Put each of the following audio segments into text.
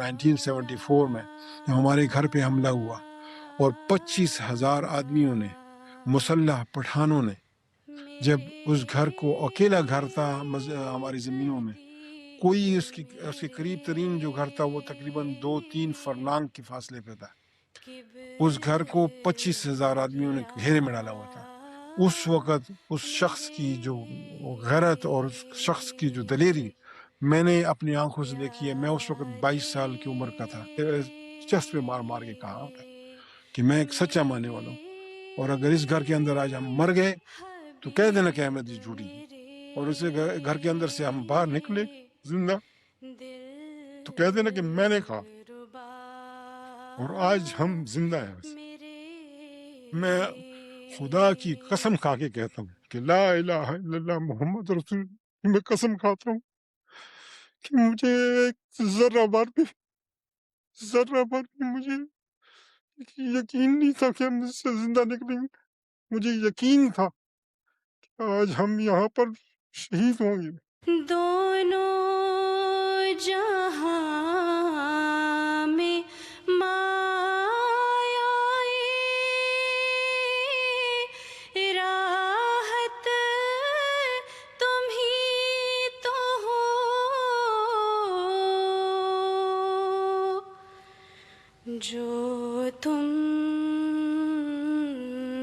1974 میں جب ہمارے گھر پہ حملہ ہوا اور 25,000 آدمیوں نے، مسلح پٹھانوں نے، جب اس گھر کو اکیلا گھر تھا ہماری زمینوں میں، کوئی اس کے قریب ترین جو گھر تھا وہ تقریباً 2-3 فرلانگ کے فاصلے پہ تھا، اس گھر کو 25,000 آدمیوں نے گھیرے میں ڈالا ہوا تھا۔ اس وقت اس شخص کی جو غیرت اور اس شخص کی جو دلیری میں نے اپنی آنکھوں سے دیکھی ہے۔ میں اس وقت 22 سال کی عمر کا تھا۔ چست پہ مار مار کے کہا کہ میں ایک سچا ماننے والا ہوں، اور اگر اس گھر کے اندر آج ہم مر گئے تو کہہ دینا کہ احمدی جھوٹی تھی، اور اس گھر کے اندر سے ہم باہر نکلے زندہ تو کہہ دینا کہ میں نے کہا، اور آج ہم زندہ ہیں۔ بس میں خدا کی قسم کھا کے کہتا ہوں کہ لا الہ الا اللہ محمد رسول اللہ، میں قسم کھاتا ہوں کہ مجھے ایک ذرہ بھر بھی مجھے یقین نہیں تھا کہ ہم اس سے زندہ نکلیں گے۔ مجھے یقین تھا کہ آج ہم یہاں پر شہید ہوں گے۔ دونوں جہاں میں راحت تم ہی تو ہو، جو تم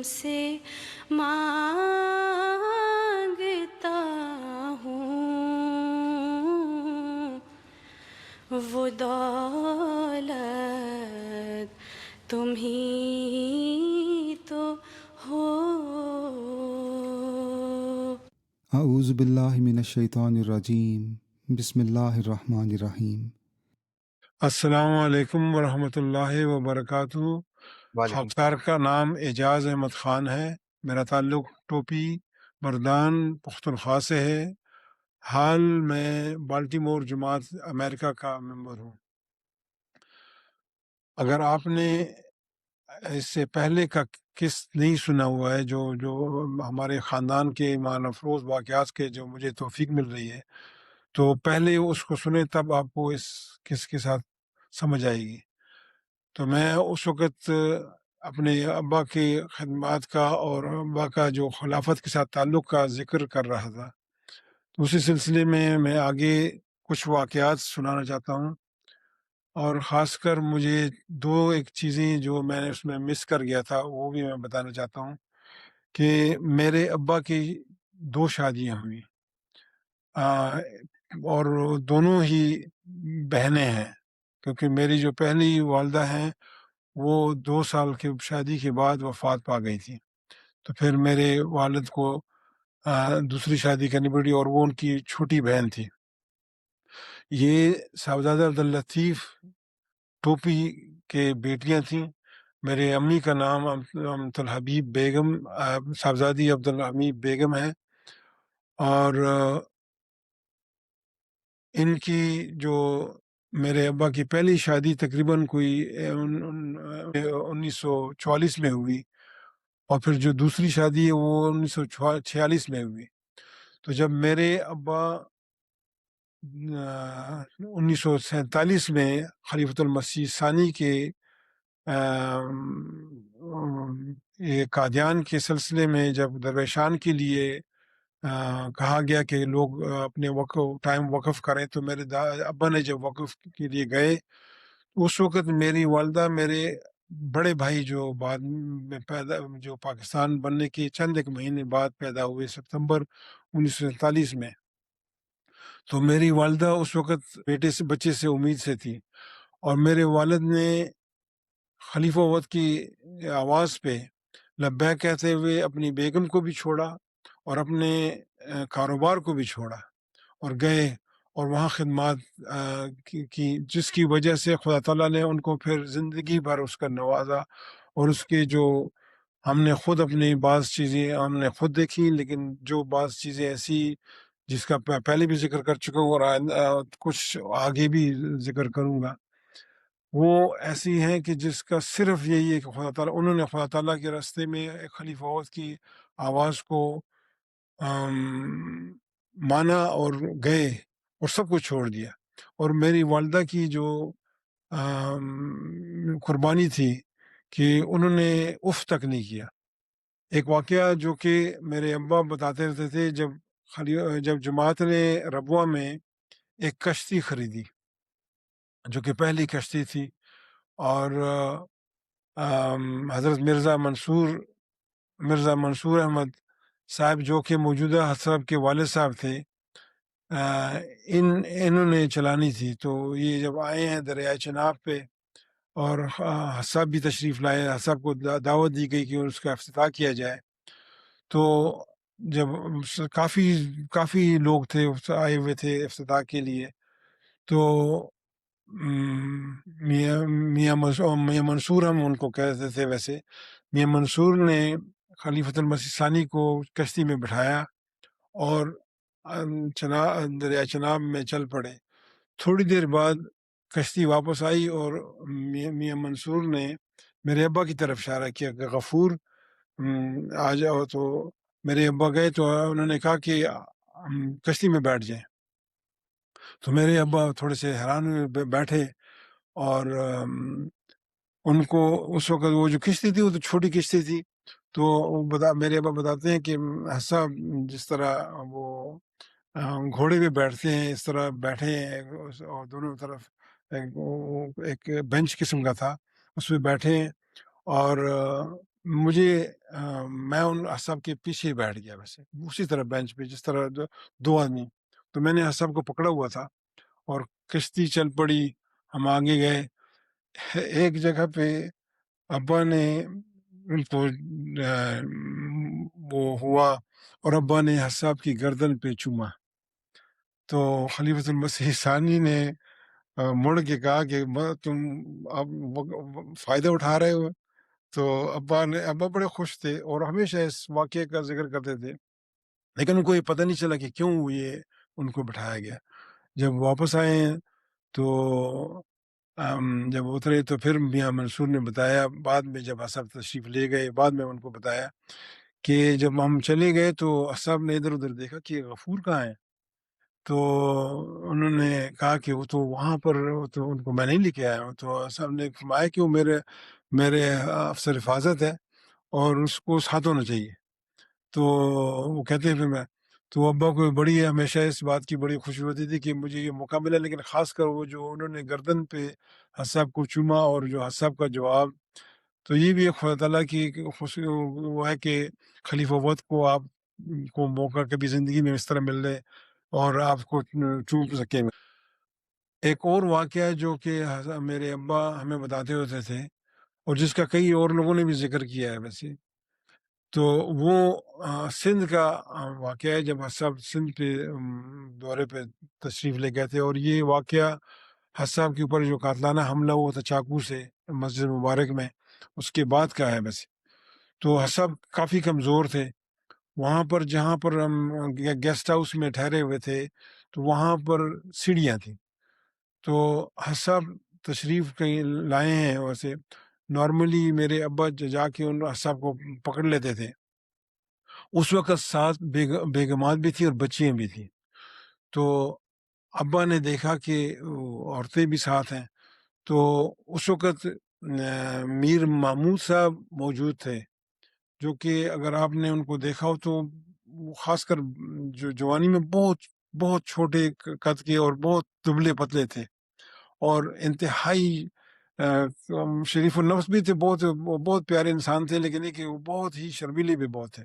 سے مانگتا ہوں وہ دولت تم ہی تو ہو۔ اعوذ باللہ من الشیطان الرجیم، بسم اللہ الرحمن الرحیم۔ السلام علیکم ورحمۃ اللہ وبرکاتہ۔ خاکسار کا نام اعجاز احمد خان ہے، میرا تعلق ٹوپی بردان پختونخوا سے ہے۔ حال میں بالٹیمور جماعت امریکہ کا ممبر ہوں۔ اگر آپ نے اس سے پہلے کا قسط نہیں سنا ہوا ہے، جو ہمارے خاندان کے ایمان افروز واقعات کے جو مجھے توفیق مل رہی ہے، تو پہلے اس کو سنیں، تب آپ کو اس قسط کے ساتھ سمجھ آئے گی۔ تو میں اس وقت اپنے ابا کی خدمات کا اور ابا کا جو خلافت کے ساتھ تعلق کا ذکر کر رہا تھا، تو اسی سلسلے میں آگے کچھ واقعات سنانا چاہتا ہوں، اور خاص کر مجھے ایک چیزیں جو میں نے اس میں مس کر گیا تھا وہ بھی میں بتانا چاہتا ہوں کہ میرے ابا کی 2 شادیاں ہوئی، اور دونوں ہی بہنیں ہیں، کیونکہ میری جو پہلی والدہ ہیں وہ 2 سال کی شادی کے بعد وفات پا گئی تھی، تو پھر میرے والد کو دوسری شادی کرنی پڑی، اور وہ ان کی چھوٹی بہن تھی۔ یہ صاحبزادہ عبداللطیف ٹوپی کے بیٹیاں تھیں۔ میرے امی کا نام امت الحبیب بیگم، صاحبزادی عبدالحمید بیگم ہے، اور ان کی جو میرے ابا کی پہلی شادی تقریباً کوئی 1944 میں ہوئی، اور پھر جو دوسری شادی ہے وہ 1946 میں ہوئی۔ تو جب میرے ابا 1947 میں خلیفۃ المسیح ثانی کے یہ قادیان کے سلسلے میں جب درویشان کے لیے کہا گیا کہ لوگ اپنے ٹائم وقف کریں، تو میرے ابا نے جب وقف کے لیے گئے، اس وقت میری والدہ میرے بڑے بھائی جو بعد میں جو پاکستان بننے کے چند ایک مہینے بعد پیدا ہوئے ستمبر 1947 میں، تو میری والدہ اس وقت بچے سے امید سے تھی، اور میرے والد نے خلیفہ وقت کی آواز پہ لبیک کہتے ہوئے اپنی بیگم کو بھی چھوڑا اور اپنے کاروبار کو بھی چھوڑا اور گئے، اور وہاں خدمات کی، جس کی وجہ سے خدا تعالیٰ نے ان کو پھر زندگی بھر اس کا نوازا، اور اس کے جو ہم نے خود اپنی بعض چیزیں ہم نے خود دیکھی، لیکن جو بعض چیزیں ایسی جس کا پہلے بھی ذکر کر چکا ہوں اور کچھ آگے بھی ذکر کروں گا، وہ ایسی ہیں کہ جس کا صرف یہی ہے کہ خدا تعالیٰ انہوں نے خدا تعالیٰ کے راستے میں خلیفہ وقت کی آواز کو مانا اور گئے اور سب کچھ چھوڑ دیا۔ اور میری والدہ کی جو قربانی تھی کہ انہوں نے اف تک نہیں کیا۔ ایک واقعہ جو کہ میرے ابا بتاتے رہتے تھے، جب جماعت نے ربوہ میں ایک کشتی خریدی جو کہ پہلی کشتی تھی، اور حضرت مرزا منصور احمد صاحب جو کہ موجودہ حضرت صاحب کے والد صاحب تھے، انہوں نے چلانی تھی۔ تو یہ جب آئے ہیں دریائے چناب پہ، اور حساب بھی تشریف لائے، حساب کو دعوت دی گئی کہ اس کا افتتاح کیا جائے، تو جب کافی لوگ تھے آئے ہوئے تھے افتتاح کے لیے، تو میاں منصور ہم ان کو کہتے تھے ویسے، میاں منصور نے خلیفۃ المسیح ثانی کو کشتی میں بٹھایا اور دریائے چناب میں چل پڑے۔ تھوڑی دیر بعد کشتی واپس آئی اور میاں منصور نے میرے ابا کی طرف اشارہ کیا کہ غفور آ جاؤ، تو میرے ابا گئے تو انہوں نے کہا کہ کشتی میں بیٹھ جائیں۔ تو میرے ابا تھوڑے سے حیران ہوئے، بیٹھے، اور ان کو اس وقت وہ جو کشتی تھی وہ تو چھوٹی کشتی تھی، تو میرے ابا بتاتے ہیں کہ ایسا جس طرح وہ گھوڑے پہ بیٹھتے ہیں اس طرح بیٹھے ہیں، اور دونوں طرف ایک بینچ قسم کا تھا، اس پہ بیٹھے ہیں، اور میں ان اصحاب کے پیچھے بیٹھ گیا، ویسے اسی طرح بینچ پہ جس طرح دو آدمی، تو میں نے اصحاب کو پکڑا ہوا تھا، اور کشتی چل پڑی، ہم آگے گئے۔ ایک جگہ پہ ابا نے ان کو وہ ہوا، اور ابا نے حساب کی گردن پہ چوما، تو خلیفۃ المسیح ثانی نے مڑ کے کہا کہ تم اب فائدہ اٹھا رہے ہو۔ تو ابا بڑے خوش تھے اور ہمیشہ اس واقعے کا ذکر کرتے تھے، لیکن ان کو یہ پتہ نہیں چلا کہ کیوں یہ ان کو بٹھایا گیا۔ جب واپس آئے ہیں تو جب اترے تو پھر میاں منصور نے بتایا، بعد میں جب اصحاب تشریف لے گئے، بعد میں ان کو بتایا کہ جب ہم چلے گئے تو اصحاب نے ادھر ادھر دیکھا کہ غفور کہاں ہے، تو انہوں نے کہا کہ وہ تو وہاں پر، تو ان کو میں نہیں لے کے آیا ہوں۔ تو اصحاب نے فرمایا کہ وہ میرے افسر حفاظت ہے اور اس کو ساتھ ہونا چاہیے۔ تو وہ کہتے ہیں پھر تو ابا کو بڑی ہمیشہ اس بات کی بڑی خوشی ہوتی تھی کہ مجھے یہ موقع ملا، لیکن خاص کر وہ جو انہوں نے گردن پہ حساب کو چوما اور جو حساب کا جواب، تو یہ بھی ایک خدا تعالیٰ کی خوشی وہ ہے کہ خلیفہ وقت کو آپ کو موقع کبھی زندگی میں اس طرح مل رہے اور آپ کو چوم سکیں۔ ایک اور واقعہ ہے جو کہ میرے ابا ہمیں بتاتے ہوتے تھے، اور جس کا کئی اور لوگوں نے بھی ذکر کیا ہے ویسے، تو وہ سندھ کا واقعہ ہے، جب حساب سندھ پہ دورے پہ تشریف لے گئے تھے، اور یہ واقعہ حساب کے اوپر جو قاتلانہ حملہ ہوا تھا چاقو سے مسجد مبارک میں، اس کے بعد کا ہے ویسے۔ تو حساب کافی کمزور تھے، وہاں پر جہاں پر ہم گیسٹ ہاؤس میں ٹھہرے ہوئے تھے تو وہاں پر سیڑھیاں تھیں، تو حساب تشریف کہیں لائے ہیں، ویسے نارملی میرے ابا جا کے ان حساب کو پکڑ لیتے تھے۔ اس وقت ساتھ بیگمات بھی تھی اور بچیاں بھی تھیں، تو ابا نے دیکھا کہ عورتیں بھی ساتھ ہیں، تو اس وقت میر محمود صاحب موجود تھے، جو کہ اگر آپ نے ان کو دیکھا ہو تو وہ خاص کر جو جوانی میں بہت بہت چھوٹے قد کے اور بہت دبلے پتلے تھے، اور انتہائی شریف النفس بھی تھے، بہت پیارے انسان تھے، لیکن یہ کہ وہ بہت ہی شرمیلے بھی بہت تھے۔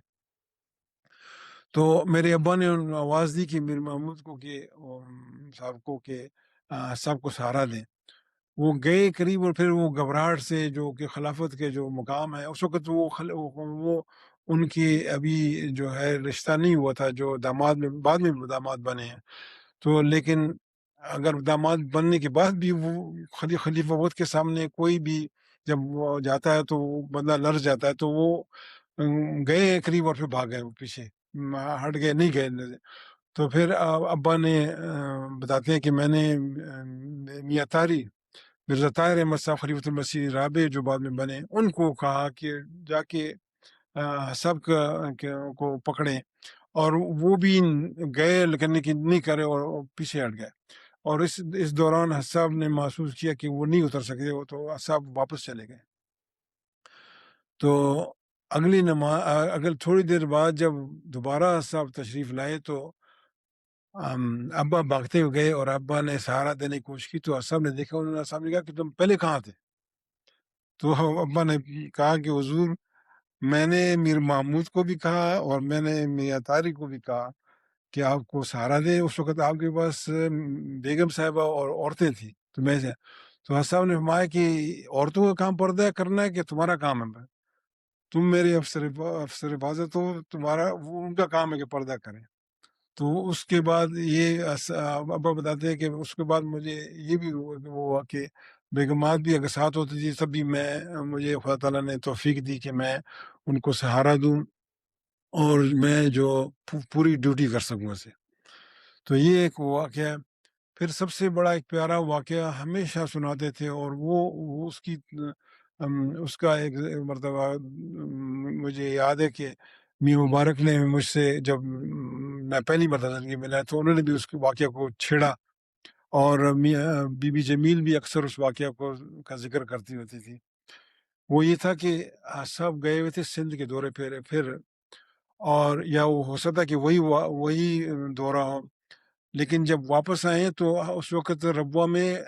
تو میرے ابا نے آواز دی کہ میر محمود کو کہ صاحب کو کہ صاحب کو سہارا دیں۔ وہ گئے قریب، اور پھر وہ گھبراہٹ سے جو کہ خلافت کے جو مقام ہے اس وقت وہ ان کے ابھی جو ہے رشتہ نہیں ہوا تھا، جو داماد میں بعد میں داماد بنے ہیں، تو لیکن اگر داماد بننے کے بعد بھی وہ خلیفہ وقت کے سامنے کوئی بھی جب وہ جاتا ہے تو وہ بندہ لرز جاتا ہے، تو وہ گئے قریب اور پھر بھاگ گئے، وہ پیچھے ہٹ گئے، نہیں گئے۔ تو پھر ابا نے بتاتے ہیں کہ میں نے میاں طاہری مرزا طاہر احمد صاحب خلیفۃ المسیح رابع جو بعد میں بنے، ان کو کہا کہ جا کے سب کو پکڑیں، اور وہ بھی گئے لیکن نہیں کرے اور پیچھے ہٹ گئے، اور اس دوران حساب نے محسوس کیا کہ وہ نہیں اتر سکے، وہ تو حساب واپس چلے گئے۔ تو اگر تھوڑی دیر بعد جب دوبارہ حساب تشریف لائے تو ابا بھاگتے ہوئے گئے اور ابا نے سہارا دینے کی کوشش کی، تو حساب نے دیکھا، انہوں نے حساب نے کہا کہ تم پہلے کہاں تھے؟ تو ابا نے کہا کہ حضور میں نے میر محمود کو بھی کہا اور میں نے میاں طارق کو بھی کہا کہ آپ کو سہارا دیں، اس وقت آپ کے پاس بیگم صاحبہ اور عورتیں تھیں، تو حساب نے فرمایا کہ عورتوں کا کام پردہ کرنا ہے کہ تمہارا کام ہے؟ تم میرے افسر حفاظت ہو، تمہارا وہ ان کا کام ہے کہ پردہ کریں۔ تو اس کے بعد یہ ابا بتاتے ہیں کہ اس کے بعد مجھے یہ بھی ہوا کہ بیگمات بھی اگر ساتھ ہوتی تھی تب بھی مجھے خدا تعالیٰ نے توفیق دی کہ میں ان کو سہارا دوں اور میں جو پوری ڈیوٹی کر سکوں اسے۔ تو یہ ایک واقعہ ہے۔ پھر سب سے بڑا ایک پیارا واقعہ ہمیشہ سناتے تھے، اور وہ اس کا ایک مرتبہ مجھے یاد ہے کہ میاں مبارک نے مجھ سے جب میں پہلی مرتبہ زندگی ملا تو انہوں نے بھی اس کے واقعہ کو چھیڑا، اور بی بی جمیل بھی اکثر اس واقعہ کا ذکر کرتی ہوتی تھی۔ وہ یہ تھا کہ سب گئے ہوئے تھے سندھ کے دورے پھر اور یا وہ ہو سکتا کہ وہی دورہ ہو، لیکن جب واپس آئے تو اس وقت ربوہ میں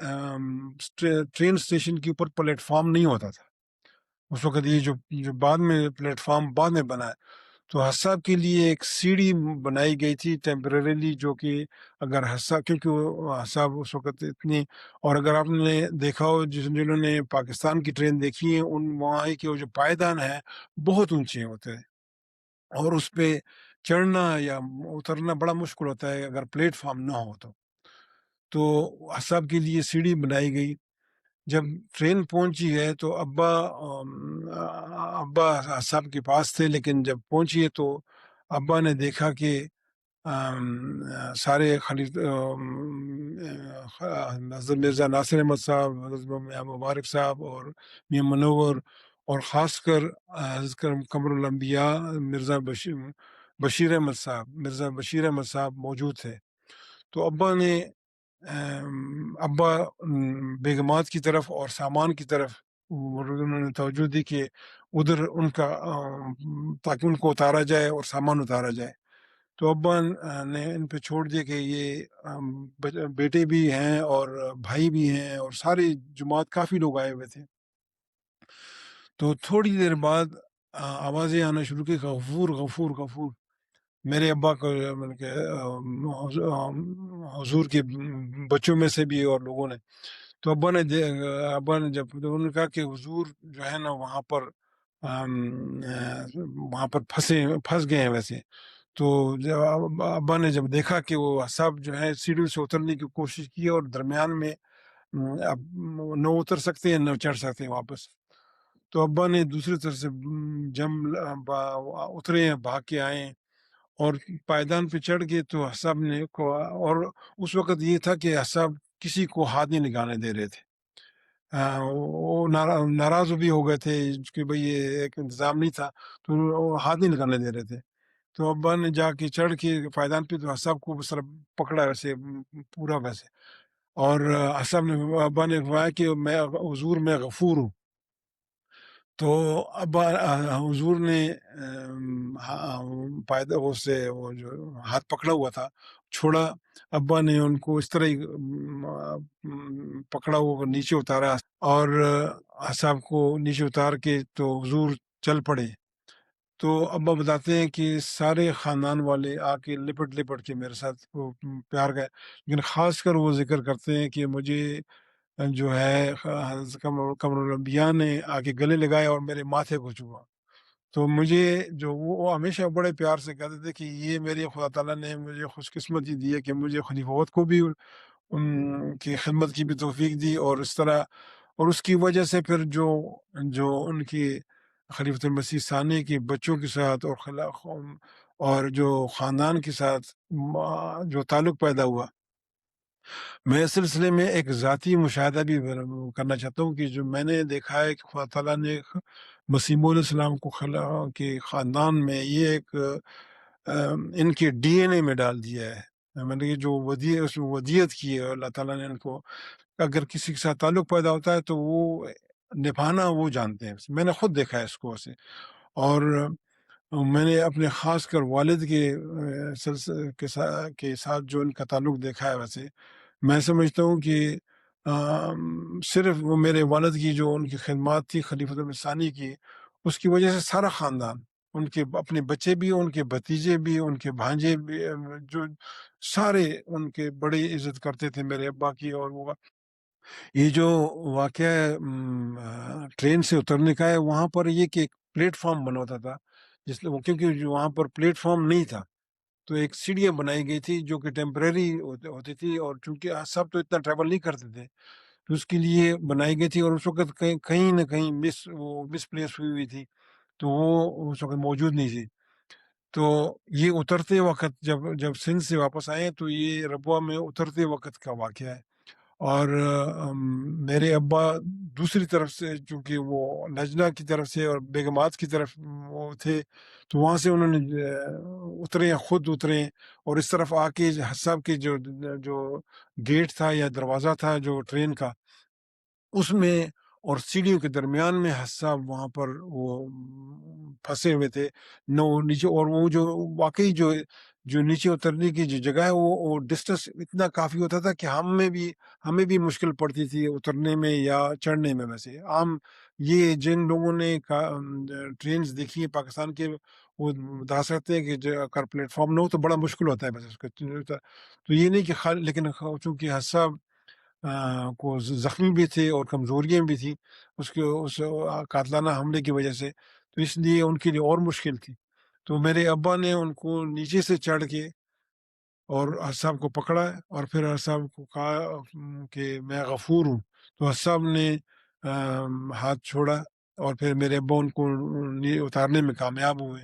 ٹرین اسٹیشن کے اوپر پلیٹ فارم نہیں ہوتا تھا۔ اس وقت یہ جو بعد میں پلیٹ فارم بعد میں بنا ہے، تو حساب کے لیے ایک سیڑھی بنائی گئی تھی ٹیمپریریلی، جو کہ اگر حساب، کیونکہ وہ حساب اس وقت اتنی، اور اگر آپ نے دیکھا ہو جنہوں نے پاکستان کی ٹرین دیکھی ہے، وہاں کے وہ جو پائیدان ہیں بہت اونچے ہوتے ہیں، اور اس پہ چڑھنا یا اترنا بڑا مشکل ہوتا ہے اگر پلیٹ فارم نہ ہو تو حساب کے لیے سیڑھی بنائی گئی۔ جب ٹرین پہنچی ہے تو ابا حساب کے پاس تھے، لیکن جب پہنچی ہے تو ابا نے دیکھا کہ سارے حضرت مرزا ناصر احمد صاحب، حضرت میاں مبارک صاحب اور میاں منور، اور خاص کر حضرت قمر الانبیاء مرزا بشیر احمد صاحب موجود تھے۔ تو ابا بیگمات کی طرف اور سامان کی طرف انہوں نے توجہ دی کہ ادھر ان کا تاکہ ان کو اتارا جائے اور سامان اتارا جائے۔ تو ابا نے ان پہ چھوڑ دیا کہ یہ بیٹے بھی ہیں اور بھائی بھی ہیں اور ساری جماعت کافی لوگ آئے ہوئے تھے۔ تو تھوڑی دیر بعد آوازیں آنا شروع کی، غفور غفور غفور۔ میرے ابا کو حضور کے بچوں میں سے بھی اور لوگوں نے، تو ابا نے جب انہوں نے کہا کہ حضور جو ہے نا وہاں پر پھنس گئے ہیں ویسے، تو ابا نے جب دیکھا کہ وہ سب جو ہے سیڑھیوں سے اترنے کی کوشش کی اور درمیان میں اب نہ اتر سکتے ہیں نہ چڑھ سکتے ہیں واپس، تو ابا نے دوسری طرف سے اترے ہیں، بھاگ کے آئے ہیں اور پائیدان پہ چڑھ گئے۔ تو حساب نے اور اس وقت یہ تھا کہ حساب کسی کو ہاتھ نہیں لگانے دے رہے تھے، وہ ناراض بھی ہو گئے تھے کہ بھئی یہ ایک انتظام نہیں تھا، تو وہ ہاتھ نہیں لگانے دے رہے تھے۔ تو ابا نے جا کے چڑھ کے پائیدان پہ تو حساب کو بس پکڑا ویسے پورا ویسے، اور ابا نے فرمایا کہ حضور میں غفور ہوں۔ تو ابا حضور نے وہ جو ہاتھ پکڑا ہوا تھا چھوڑا، ابا نے ان کو اس طرح ہی پکڑا ہوا نیچے اتارا اور حساب کو نیچے اتار کے تو حضور چل پڑے۔ تو ابا بتاتے ہیں کہ سارے خاندان والے آ کے لپٹ کے میرے ساتھ وہ پیار گئے، لیکن خاص کر وہ ذکر کرتے ہیں کہ مجھے جو ہے حضرت قمر الانبیاء نے آ کے گلے لگائے اور میرے ماتھے کو چھوا۔ تو مجھے جو وہ ہمیشہ بڑے پیار سے کہتے تھے کہ یہ میرے خدا تعالیٰ نے مجھے خوش قسمتی دی ہے کہ مجھے خلیفوت کو بھی ان کی خدمت کی بھی توفیق دی، اور اس طرح، اور اس کی وجہ سے پھر جو ان کی خلیفۃ المسیح ثانی کے بچوں کے ساتھ اور جو خاندان کے ساتھ جو تعلق پیدا ہوا، میں اس سلسلے میں ایک ذاتی مشاہدہ بھی کرنا چاہتا ہوں کہ جو میں نے دیکھا ہے کہ خدا تعالیٰ نے مسیح علیہ السلام کے خاندان میں یہ ایک ان کے ڈی این اے میں ڈال دیا ہے میں نے یہ جو ودیت کی ہے اللہ تعالیٰ نے ان کو، اگر کسی کے ساتھ تعلق پیدا ہوتا ہے تو وہ نبھانا وہ جانتے ہیں. میں نے خود دیکھا ہے اس کو سے. اور میں نے اپنے خاص کر والد کے کے ساتھ جو ان کا تعلق دیکھا ہے، ویسے میں سمجھتا ہوں کہ صرف وہ میرے والد کی جو ان کی خدمات تھی خلیفۃ المسیح ثانی کی، اس کی وجہ سے سارا خاندان، ان کے اپنے بچے بھی، ان کے بھتیجے بھی، ان کے بھانجے بھی، جو سارے ان کے بڑی عزت کرتے تھے میرے ابا کی. اور وہ یہ جو واقعہ ہے ٹرین سے اترنے کا ہے، وہاں پر یہ کہ ایک پلیٹ فارم بنا ہوتا تھا، جس لیے کیونکہ جو وہاں پر پلیٹ فارم نہیں تھا تو ایک سیڑھیاں بنائی گئی تھی جو کہ ٹیمپریری ہوتی تھی، اور چونکہ سب تو اتنا ٹریول نہیں کرتے تھے تو اس کے لیے بنائی گئی تھی. اور اس وقت کہیں نہ کہیں مس پلیس ہوئی تھی، تو وہ اس وقت موجود نہیں تھی. تو یہ اترتے وقت جب سندھ سے واپس آئے تو یہ ربوہ میں اترتے وقت کا واقعہ ہے. اور میرے ابا دوسری طرف سے، چونکہ وہ نجلہ کی طرف سے اور بیگمات کی طرف وہ تھے، تو وہاں سے انہوں نے اترے، خود اترے، اور اس طرف آ کے حساب کے جو گیٹ تھا یا دروازہ تھا جو ٹرین کا، اس میں اور سیڑھیوں کے درمیان میں حساب وہاں پر وہ پھنسے ہوئے تھے نہ وہ نیچے. اور وہ جو واقعی جو نیچے اترنے کی جو جگہ ہے وہ ڈسٹنس اتنا کافی ہوتا تھا کہ ہمیں بھی مشکل پڑتی تھی اترنے میں یا چڑھنے میں. ویسے عام یہ جن لوگوں نے ٹرینز دیکھی ہیں پاکستان کے، وہ بتا سکتے ہیں کہ جو اگر پلیٹ فارم نہ ہو تو بڑا مشکل ہوتا ہے بس اس کا. تو یہ نہیں کہ خالی، لیکن چونکہ حساب کو زخمی بھی تھے اور کمزوریاں بھی تھیں اس قاتلانہ حملے کی وجہ سے، تو اس لیے ان کے لیے اور مشکل تھی. تو میرے ابا نے ان کو نیچے سے چڑھ کے اور حساب کو پکڑا، اور پھر حساب کو کہا کہ میں غفور ہوں. تو حساب نے ہاتھ چھوڑا، اور پھر میرے ابا ان کو اتارنے میں کامیاب ہوئے،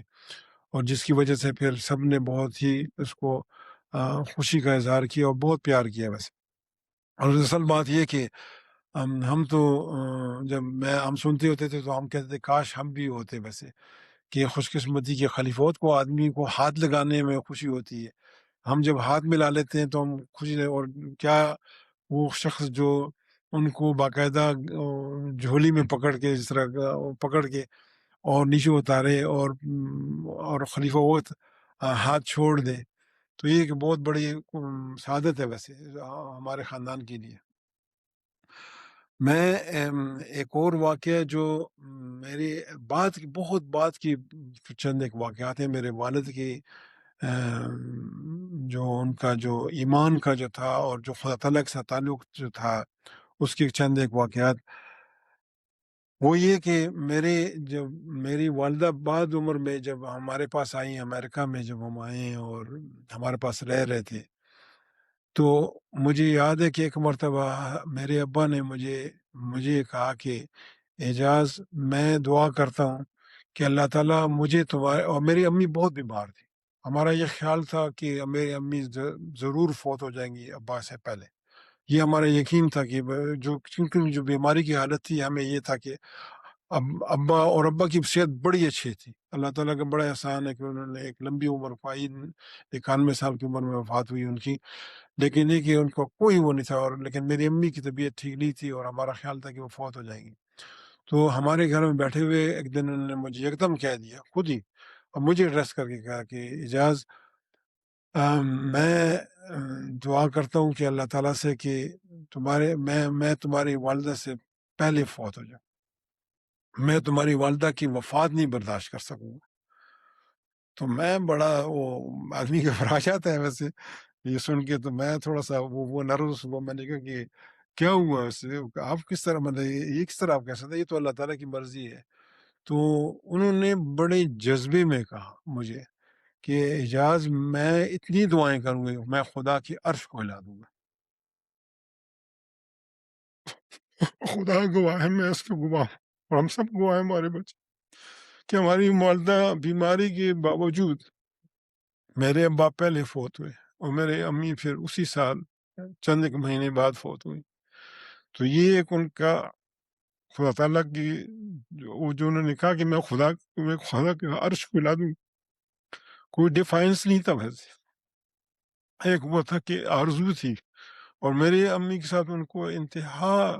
اور جس کی وجہ سے پھر سب نے بہت ہی اس کو خوشی کا اظہار کیا اور بہت پیار کیا. بس. اور اصل بات یہ کہ ہم تو جب ہم سنتے ہوتے تھے تو ہم کہتے تھے کاش ہم بھی ہوتے ویسے، کہ خوش قسمتی کے خلیفوت کو آدمی کو ہاتھ لگانے میں خوشی ہوتی ہے. ہم جب ہاتھ ملا لیتے ہیں تو ہم خوشی. اور کیا وہ شخص جو ان کو باقاعدہ جھولی میں پکڑ کے، جس طرح پکڑ کے اور نیچے اتارے، اور خلیفہ وقت ہاتھ چھوڑ دے، تو یہ ایک بہت بڑی سعادت ہے ویسے ہمارے خاندان کے لیے. میں ایک اور واقعہ جو میرے بہت کی چند ایک واقعات ہیں میرے والد کی، جو ان کا جو ایمان کا جو تھا اور جو خدا تعالیٰ کے ساتھ تعلق جو تھا، اس کے چند ایک واقعات. وہ یہ کہ جب میری والدہ بعد عمر میں جب ہمارے پاس آئیں، امریکہ میں جب ہم آئے اور ہمارے پاس رہ رہے تھے، تو مجھے یاد ہے کہ ایک مرتبہ میرے ابا نے مجھے کہا کہ اعجاز، میں دعا کرتا ہوں کہ اللہ تعالیٰ مجھے تمہارے، اور میری امی بہت بیمار تھی، ہمارا یہ خیال تھا کہ میری امی ضرور فوت ہو جائیں گی ابا سے پہلے. یہ ہمارا یقین تھا کہ کیونکہ جو بیماری کی حالت تھی، ہمیں یہ تھا کہ ابا کی صحت بڑی اچھی تھی. اللہ تعالیٰ کا بڑا احسان ہے کہ انہوں نے ایک لمبی عمر پائی. 91 سال کی عمر میں وفات ہوئی ان کی، لیکن یہ کہ ان کو کوئی وہ نہیں تھا. لیکن میری امی کی طبیعت ٹھیک نہیں تھی اور ہمارا خیال تھا کہ وہ فوت ہو جائیں گی. تو ہمارے گھر میں بیٹھے ہوئے ایک دن انہوں نے مجھے ایک دم کہہ دیا خود ہی، اور مجھے ایڈریس کر کے کہا کہ اعجاز، میں دعا کرتا ہوں کہ اللہ تعالیٰ سے کہ میں تمہاری والدہ سے پہلے فوت ہو جاؤں. میں تمہاری والدہ کی وفات نہیں برداشت کر سکوں گا. تو میں بڑا وہ آدمی کا فرا جاتا ہے ویسے یہ سن کے، تو میں تھوڑا سا وہ نروس ہوا. میں نے کہا کہ کیا ہوا اس سے، آپ کس طرح، مطلب یہ کس طرح آپ کہہ سکتے ہیں، یہ تو اللہ تعالیٰ کی مرضی ہے. تو انہوں نے بڑے جذبے میں کہا مجھے کہ اعجاز، میں اتنی دعائیں کروں گی، میں خدا کی عرش کو ہلا دوں گا. خدا گواہ ہے، میں اس کے گواہ ہوں، اور ہم سب گواہ ہیں ہمارے بچے، کہ ہماری والدہ بیماری کے باوجود، میرے ابا پہلے فوت ہوئے اور میرے امی پھر اسی سال چند ایک مہینے بعد فوت ہوئی. تو یہ ایک ان کا خدا تعالیٰ کی جو انہوں نے کہا کہ میں خدا کے عرش کو ہلا دوں، کوئی ڈیفائنس نہیں تھا ویسے. ایک وہ تھا کہ آرزو تھی، اور میری امی کے ساتھ ان کو انتہا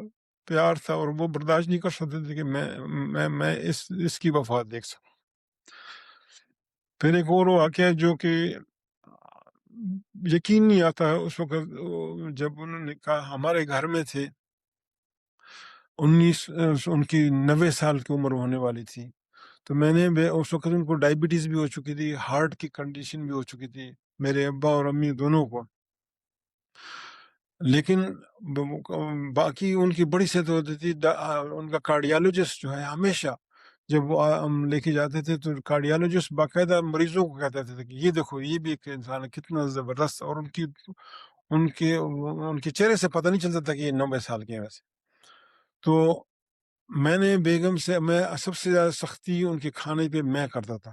پیار تھا، اور وہ برداشت نہیں کر سکتے تھے کہ میں اس کی وفات دیکھ سکوں۔ پھر ایک اور واقعہ جو کہ یقین نہیں آتا ہے اس وقت، جب انہوں نے کہا ہمارے گھر میں تھے، ان کی 90 سال کی عمر ہونے والی تھی، تو میں نے اس وقت ان کو ڈائبٹیز بھی ہو چکی تھی، ہارٹ کی کنڈیشن بھی ہو چکی تھی، میرے ابا اور امی دونوں کو، لیکن باقی ان کی بڑی صحت ہوتی تھی۔ ان کا کارڈیالوجسٹ جو ہے ہمیشہ جب وہ ہم لے کے جاتے تھے تو کارڈیالوجسٹ باقاعدہ مریضوں کو کہتے تھے کہ یہ دیکھو یہ بھی ایک انسان ہے کتنا زبردست، اور ان کے چہرے سے پتہ نہیں چلتا تھا کہ یہ 90 سال کے ہیں ویسے۔ تو میں نے بیگم سے، میں سب سے زیادہ سختی ان کے کھانے پہ میں کرتا تھا۔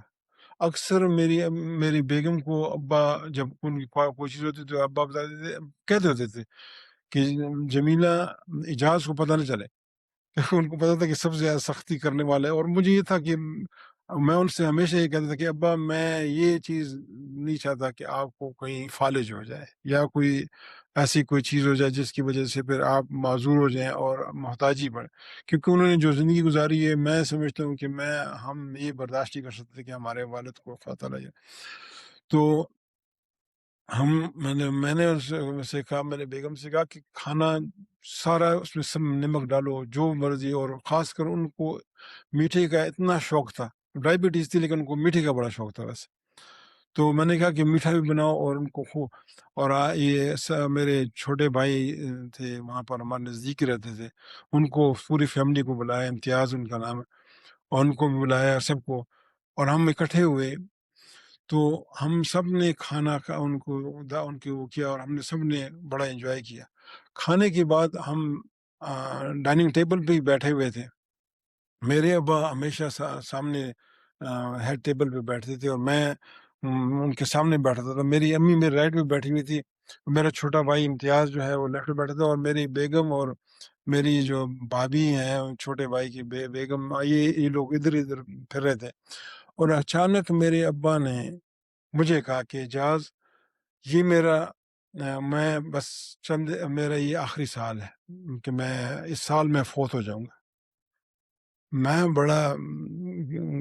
اکثر میری بیگم کو ابا جب ان کی کوئی چیز ہوتی تو ابا بتاتے تھے، کہتے ہوتے تھے کہ جمیلہ اجاز کو پتہ نہ چلے۔ ان کو پتا تھا کہ سب سے زیادہ سختی کرنے والا ہے، اور مجھے یہ تھا کہ میں ان سے ہمیشہ یہ کہتا تھا کہ ابا میں یہ چیز نہیں چاہتا کہ آپ کو کہیں فالج ہو جائے یا کوئی ایسی کوئی چیز ہو جائے جس کی وجہ سے پھر آپ معذور ہو جائیں اور محتاجی بڑھے، کیونکہ انہوں نے جو زندگی گزاری ہے میں سمجھتا ہوں کہ ہم یہ برداشت نہیں کر سکتے کہ ہمارے والد کو وفات علیہ۔ تو میں نے ان سے کہا، میں نے بیگم سے کہا کہ کھانا سارا اس میں سب نمک ڈالو جو مرضی، اور خاص کر ان کو میٹھے کا اتنا شوق تھا، ڈائبٹیز تھی لیکن ان کو میٹھے کا بڑا شوق تھا ویسے۔ تو میں نے کہا کہ میٹھا بھی بناؤ اور ان کو اور میرے چھوٹے بھائی تھے وہاں پر ہمارے نزدیک ہی رہتے تھے، ان کو پوری فیملی کو بلایا، امتیاز ان کا نام ہے، اور ان کو بھی بلایا سب کو، اور ہم اکٹھے ہوئے۔ تو ہم سب نے کھانا ان کی وہ کیا، اور ہم نے سب نے بڑا انجوائے کیا۔ کھانے کے بعد ہم ڈائننگ ٹیبل پہ ہی بیٹھے ہوئے تھے، میرے ابا ہمیشہ سامنے ہیڈ ٹیبل پہ بیٹھتے تھے، اور میں ان کے سامنے بیٹھتا تھا، میری امی میرے رائٹ پہ بیٹھی ہوئی تھی، میرا چھوٹا بھائی امتیاز جو ہے وہ لیفٹ پہ بیٹھا تھا، اور میری بیگم اور میری جو بھابھی ہیں چھوٹے بھائی کی بیگم، یہ لوگ ادھر ادھر پھر رہے تھے۔ اور اچانک میرے ابا نے مجھے کہا کہ اجاز یہ میں بس میرا یہ آخری سال ہے کہ میں اس سال میں فوت ہو جاؤں گا۔ میں بڑا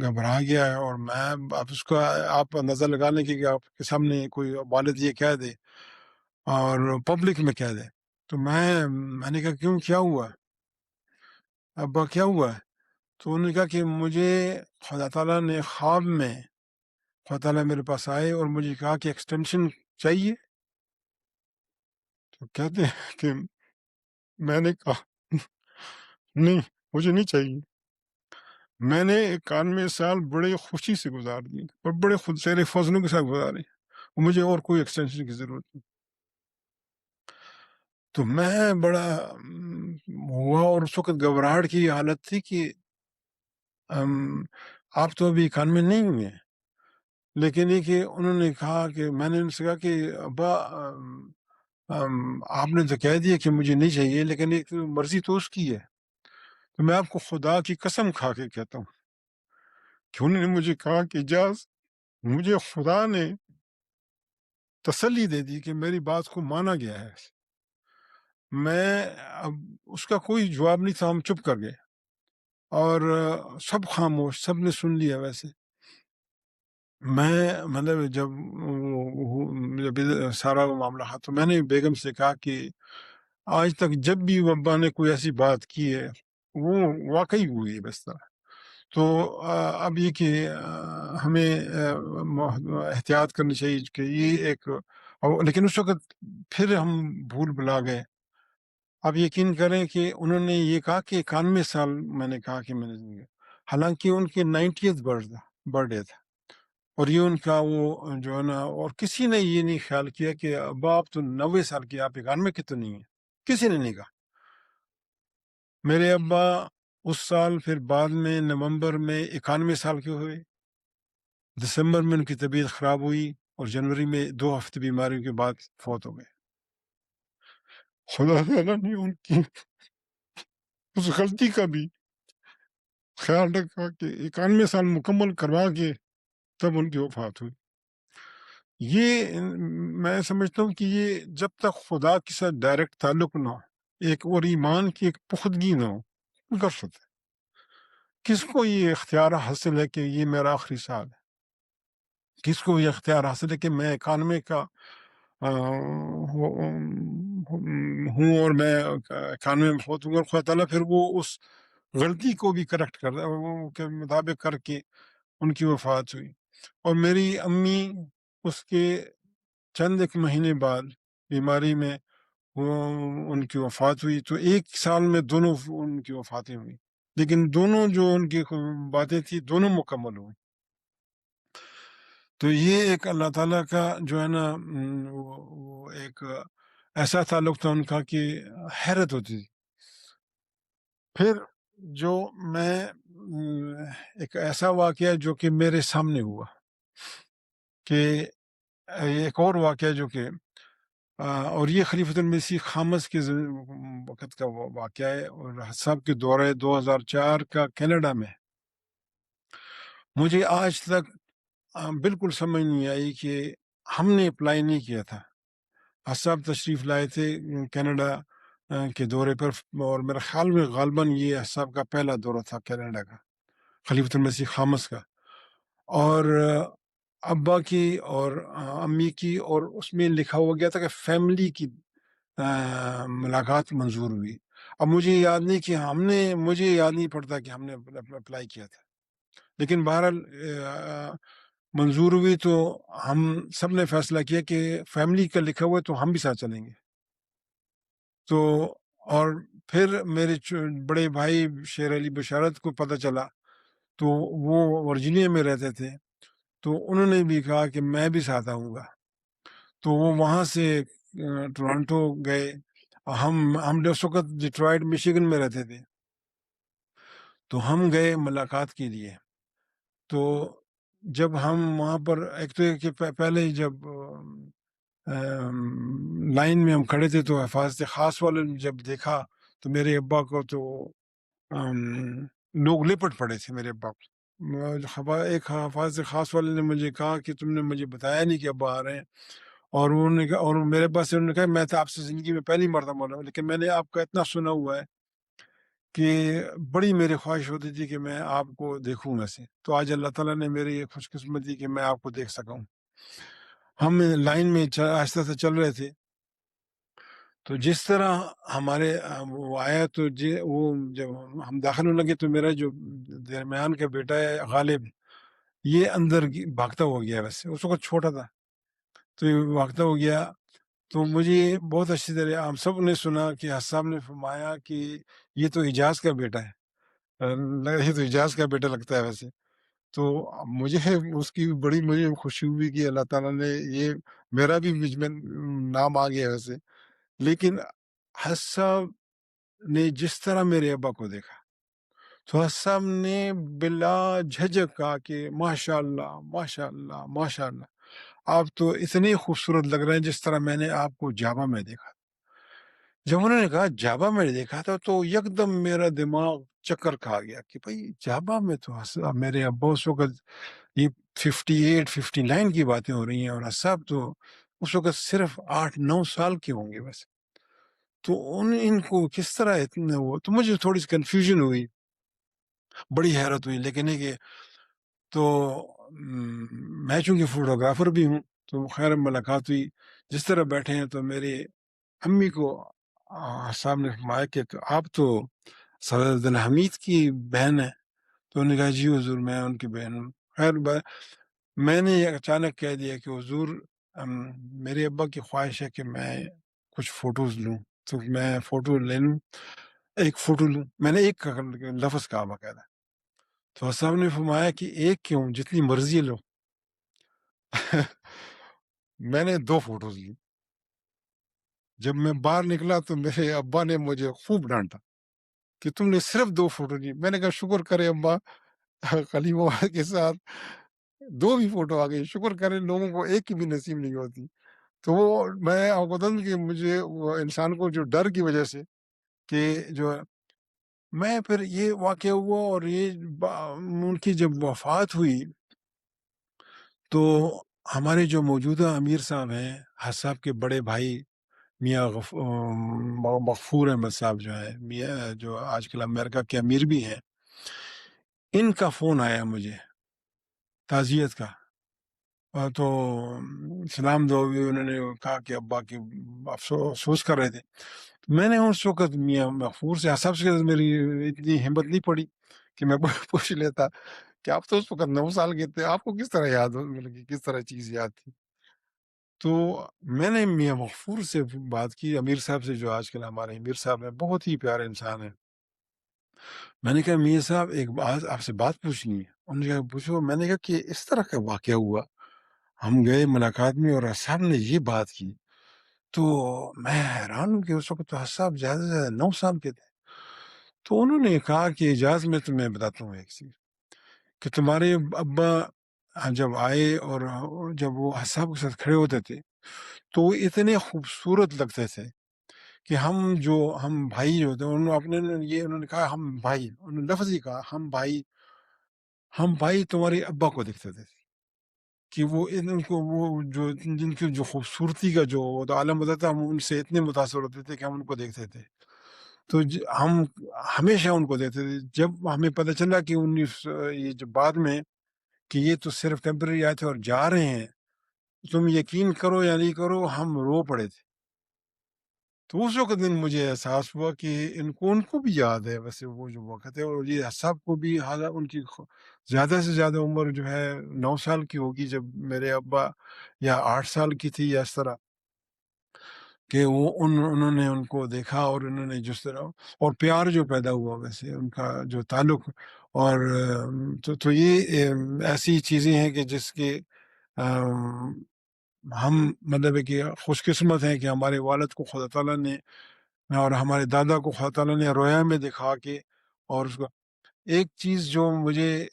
گھبرا گیا، اور میں اب اس کا آپ اندازہ لگا لیں کہ آپ کے سامنے کوئی والد یہ کہہ دے اور پبلک میں کہہ دے، تو میں نے کہا کیوں، کیا ہوا ابا، کیا ہوا ہے؟ تو انہوں نے کہا کہ مجھے خدا تعالیٰ نے خواب میں، خدا تعالیٰ میرے پاس آئے اور مجھے کہا کہ ایکسٹینشن چاہیے۔ تو کہتے ہیں کہ میں نے کہا نہیں، مجھے نہیں چاہیے۔ میں نے 91 سال بڑے خوشی سے گزار دیے، اور بڑے خود سیر فضلوں کے ساتھ گزارے، مجھے اور کوئی ایکسٹینشن کی ضرورت نہیں۔ تو میں بڑا ہوا، اور اس وقت گھبراہٹ کی حالت تھی کہ آپ تو ابھی 91 نہیں ہوئے ہیں، لیکن یہ کہ انہوں نے کہا کہ میں نے ان سے کہا کہ ابا آپ نے تو کہہ دیا کہ مجھے نہیں چاہیے، لیکن ایک مرضی تو اس کی ہے۔ تو میں آپ کو خدا کی قسم کھا کے کہتا ہوں کہ انہوں نے مجھے کہا کہ اجاز، مجھے خدا نے تسلی دے دی کہ میری بات کو مانا گیا ہے۔ میں اب اس کا کوئی جواب نہیں تھا، ہم چپ کر گئے، اور سب خاموش، سب نے سن لیا۔ ویسے میں مطلب جب سارا معاملہ ہاتھ، تو میں نے بیگم سے کہا کہ آج تک جب بھی ابا نے کوئی ایسی بات کی ہے وہ واقعی ہوئی ہے بس طرح۔ تو اب یہ کہ ہمیں احتیاط کرنی چاہیے کہ یہ ایک، لیکن اس وقت پھر ہم بھول بھلا گئے۔ آپ یقین کریں کہ انہوں نے یہ کہا کہ 91 سال میں نے کہا کہ میں نے، حالانکہ ان کے 90th برتھ ڈے تھا، اور یہ ان کا وہ جو ہے نا، اور کسی نے یہ نہیں خیال کیا کہ ابا آپ تو 90 سال کی، آپ 91 کی تو نہیں ہیں، کسی نے نہیں کہا۔ میرے ابا اس سال پھر بعد میں نومبر میں 91 سال کے ہوئے، دسمبر میں ان کی طبیعت خراب ہوئی، اور جنوری میں 2 ہفتے بیماریوں کے بعد فوت ہو گئے۔ خدا تعالیٰ نے ان کی اس غلطی کا بھی خیال رکھا کہ 91 سال مکمل کروا کے تب ان کی وفات ہوئی۔ یہ میں سمجھتا ہوں کہ یہ جب تک خدا کے ساتھ ڈائریکٹ تعلق نہ ہو، ایک اور ایمان کی ایک پختگی نہ ہو، نہیں کر سکتے۔ کس کو یہ اختیار حاصل ہے کہ یہ میرا آخری سال ہے؟ کس کو یہ اختیار حاصل ہے کہ میں 91 کا ہوں اور میں 91 میں فوت ہوں گا، اور خدا تعالیٰ پھر وہ اس غلطی کو بھی کریکٹ کر کے مطابق کر کے ان کی وفات ہوئی۔ اور میری امی اس کے چند ایک مہینے بعد بیماری میں وہ ان کی وفات ہوئی، تو ایک سال میں دونوں ان کی وفاتیں ہوئی، لیکن دونوں جو ان کی باتیں تھیں دونوں مکمل ہوئی۔ تو یہ ایک اللہ تعالیٰ کا جو ہے نا وہ ایک ایسا تعلق تھا ان کا کہ حیرت ہوتی تھی۔ پھر جو میں ایک ایسا واقعہ جو کہ میرے سامنے ہوا کہ ایک اور واقعہ جو کہ اور یہ خلیفۃ المسیح خامس کے وقت کا واقعہ ہے، اور صاحب کے دورہ 2004 کا کینیڈا میں مجھے آج تک بالکل سمجھ نہیں آئی کہ ہم نے اپلائی نہیں کیا تھا۔ صاحب تشریف لائے تھے کینیڈا کے دورے پر، اور میرے خیال میں غالباً یہ صاحب کا پہلا دورہ تھا کینیڈا کا، خلیفۃ المسیح خامس کا، اور ابا کی اور امی کی، اور اس میں لکھا ہوا گیا تھا کہ فیملی کی ملاقات منظور ہوئی۔ اب مجھے یاد نہیں کہ مجھے یاد نہیں پڑتا کہ ہم نے اپلائی کیا تھا، لیکن بہرحال منظور ہوئی، تو ہم سب نے فیصلہ کیا کہ فیملی کا لکھا ہوا ہے تو ہم بھی ساتھ چلیں گے۔ تو اور پھر میرے بڑے بھائی شیر علی بشارت کو پتہ چلا، تو وہ ورجینیا میں رہتے تھے، تو انہوں نے بھی کہا کہ میں بھی ساتھ آؤں گا۔ تو وہ وہاں سے ٹورانٹو گئے، ہم اس وقت ڈیٹرائٹ میشیگن میں رہتے تھے، تو ہم گئے ملاقات کے لیے۔ تو جب ہم وہاں پر ایک تو کہ پہلے جب لائن میں ہم کھڑے تھے، تو حفاظت خاص والے نے جب دیکھا تو میرے ابا کو تو لوگ لپٹ پڑے تھے میرے ابا کو۔ ایک حفاظت خاص والے نے مجھے کہا کہ تم نے مجھے بتایا نہیں کہ ابا آ رہے ہیں، اور انہوں نے کہا، اور میرے ابا سے انہوں نے کہا میں تو آپ سے زندگی میں پہلی مرتبہ ملا ہوں، لیکن میں نے آپ کا اتنا سنا ہوا ہے کہ بڑی میری خواہش ہوتی تھی کہ میں آپ کو دیکھوں گا سے۔ تو آج اللہ تعالیٰ نے میری یہ خوش قسمتی کہ میں آپ کو دیکھ سکا ہوں۔ ہم لائن میں آہستہ سے چل رہے تھے، تو جس طرح ہمارے وہ آیا، تو وہ جب ہم داخل ہونے لگے تو میرا جو درمیان کا بیٹا ہے غالب، یہ اندر بھاگتا ہو گیا، ویسے اس وقت چھوٹا تھا، تو یہ بھاگتا ہو گیا۔ تو مجھے بہت اچھی طرح ہم سب نے سنا کہ حساب نے فرمایا کہ یہ تو اجاز کا بیٹا ہے، یہ تو اجاز کا بیٹا لگتا ہے ویسے۔ تو مجھے اس کی بڑی مجھے خوشی ہوئی کہ اللہ تعالیٰ نے یہ میرا بھی نام آ گیا ویسے۔ لیکن حساب نے جس طرح میرے ابا کو دیکھا، تو حساب نے بلا جھجک کہا کہ ماشاء اللہ ماشاء اللہ ماشاء اللہ، آپ تو اتنے خوبصورت لگ رہے ہیں جس طرح میں نے آپ کو جاوا میں دیکھا۔ جب انہوں نے کہا جاوا میں دیکھا تھا، تو یکدم میرا دماغ چکر کھا گیا کہ بھائی جاوا میں تو میرے ابا اس وقت یہ 58 59 کی باتیں ہو رہی ہیں، اور حساب تو اس وقت صرف 8 9 سال کے ہوں گے بس۔ تو ان کو کس طرح اتنا وہ، تو مجھے تھوڑی سی کنفیوژن ہوئی، بڑی حیرت ہوئی، لیکن یہ کہ تو میں چونکہ فوٹوگرافر بھی ہوں، تو خیر ملاقات ہوئی، جس طرح بیٹھے ہیں تو میرے امی کو صاحب نے فرمایا کہ آپ تو سعد عبد الحمید کی بہن ہیں۔ تو انہوں نے کہا جی حضور میں ان کی بہن ہوں۔ خیر میں نے اچانک کہہ دیا کہ حضور میرے ابا کی خواہش ہے کہ میں کچھ فوٹوز لوں، تو میں فوٹو لے لوں، ایک فوٹو لوں۔ میں نے ایک لفظ کہا باقاعدہ، تو صاحب نے فرمایا کہ ایک کیوں، جتنی مرضی لو۔ میں نے 2 فوٹوز لی۔ جب میں باہر نکلا تو میرے ابا نے مجھے خوب ڈانٹا کہ تم نے صرف 2 فوٹو لی۔ میں نے کہا شکر کرے ابا، خلیفہ کے ساتھ 2 بھی فوٹو آ گئی، شکر کرے، لوگوں کو ایک کی بھی نصیب نہیں ہوتی۔ تو وہ میں آپ کو بتاؤں کہ مجھے وہ انسان کو جو ڈر کی وجہ سے کہ جو میں پھر یہ واقعہ ہوا، اور یہ ان کی جب وفات ہوئی تو ہمارے جو موجودہ امیر صاحب ہیں، حج صاحب کے بڑے بھائی میاں مغفور احمد صاحب جو ہیں، میاں جو آج کل امریکہ کے امیر بھی ہیں، ان کا فون آیا مجھے تعزیت کا، تو سلام دو بھی انہوں نے کہا کہ ابا کی افسوس کر رہے تھے. میں نے اس وقت میاں مغفور سے سب سے میری اتنی ہمت نہیں پڑی کہ میں پوچھ لیتا کہ آپ تو اس وقت 9 سال کے تھے، آپ کو کس طرح یاد ہو، مطلب کہ کس طرح چیز یاد تھی. تو میں نے میاں مغفور سے بات کی، امیر صاحب سے جو آج کل ہمارے امیر صاحب ہیں، بہت ہی پیارے انسان ہیں. میں نے کہا میاں صاحب ایک بات آپ سے بات پوچھنی ہے. انہوں نے کہا پوچھو. میں نے کہا کہ اس طرح کا واقعہ ہوا، ہم گئے ملاقات میں اور صاحب نے یہ بات کی. تو میں حیران ہوں کہ اس وقت تو صاحب زیادہ سے زیادہ 9 سال کے تھے. تو انہوں نے کہا کہ اجازت میں تمہیں بتاتا ہوں ایک چیز، کہ تمہارے ابا جب آئے اور جب وہ صاحب کے ساتھ کھڑے ہوتے تھے تو وہ اتنے خوبصورت لگتے تھے کہ ہم بھائی جو تھے، انہوں نے کہا ہم بھائی، انہوں نے لفظ ہی کہا ہم بھائی تمہارے ابا کو دیکھتے تھے کہ وہ ان کو وہ جو جن کی جو خوبصورتی کا جو عالم ہوتا تھا، ہم ان سے اتنے متاثر ہوتے تھے کہ ہم ان کو دیکھتے تھے. تو ہم ہمیشہ ان کو دیکھتے تھے. جب ہمیں پتہ چلا کہ یہ جو بعد میں کہ یہ تو صرف ٹیمپرری آئے تھے اور جا رہے ہیں، تم یقین کرو یا نہیں کرو، ہم رو پڑے تھے. تو اس وقت دن مجھے احساس ہوا کہ ان کو بھی یاد ہے ویسے وہ جو وقت ہے، اور یہ سب کو بھی حالانکہ ان کی زیادہ سے زیادہ عمر جو ہے 9 سال کی ہوگی جب میرے ابا، یا 8 سال کی تھی، یا اس طرح کہ انہوں نے ان کو دیکھا اور انہوں نے جس طرح اور پیار جو پیدا ہوا ویسے ان کا جو تعلق. اور تو یہ ایسی چیزیں ہیں کہ جس کے ہم مطلب ہے کہ خوش قسمت ہیں کہ ہمارے والد کو خدا تعالیٰ نے اور ہمارے دادا کو خدا تعالیٰ نے رویا میں دکھا کے. اور اس کا ایک چیز جو مجھے